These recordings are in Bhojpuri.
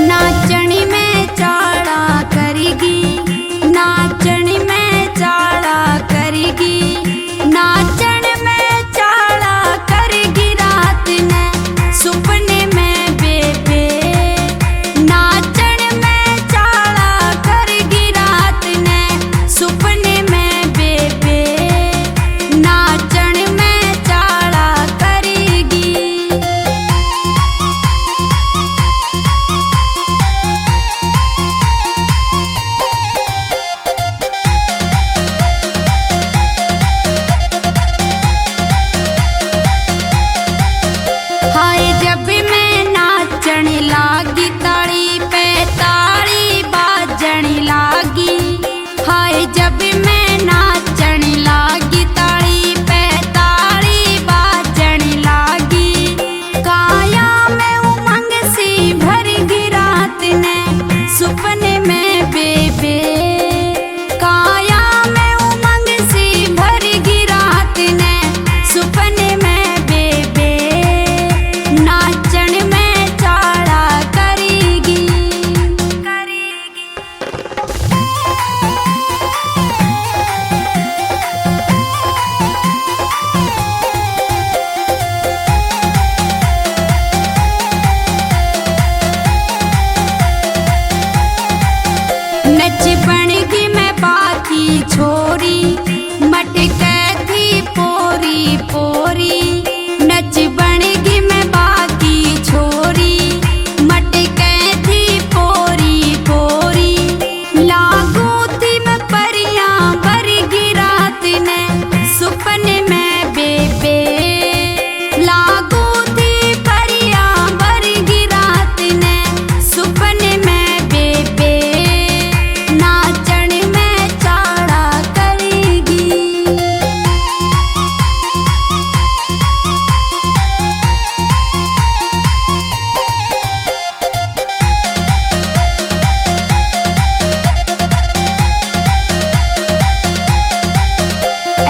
नाचनी में चाड़ा करेगी, नाचनी में चाड़ा करेगी, नाचन में चाड़ा करेगी रात ने सुपने में बेबे। नाचन में चाड़ा करेगी रात ने सुपने में बेबे, नाचन में चाड़ा करेगी। हाय जब मैं नाचन लागी ताड़ी पे ताड़ी बाजन लागी। हाय जब मैं नाचन लागी ताड़ी पे ताड़ी बाजन लागी। काया में उमंग सी भरगी रात ने सुपने में बेबे। काया में उमंग सी भरगी रात ने सुपने में बेबे, नाचन में चाड़ा करेगी। नच बनेगी मैं बाकी छोरी, मटके थी पोरी पोरी। नच बनेगी मैं बाकी छोरी, मटके थी पोरी पोरी। लागू थी मैं परियां भरगी रात ने सुपने में बेबे। लागू थी परियां भरगी रात ने सुपने में बेबे, नाचन में चाड़ा करेगी।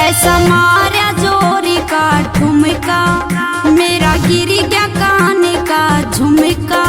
ऐसा मारा जोरी का ठुमका, मेरा गिर गया कान का झुमका।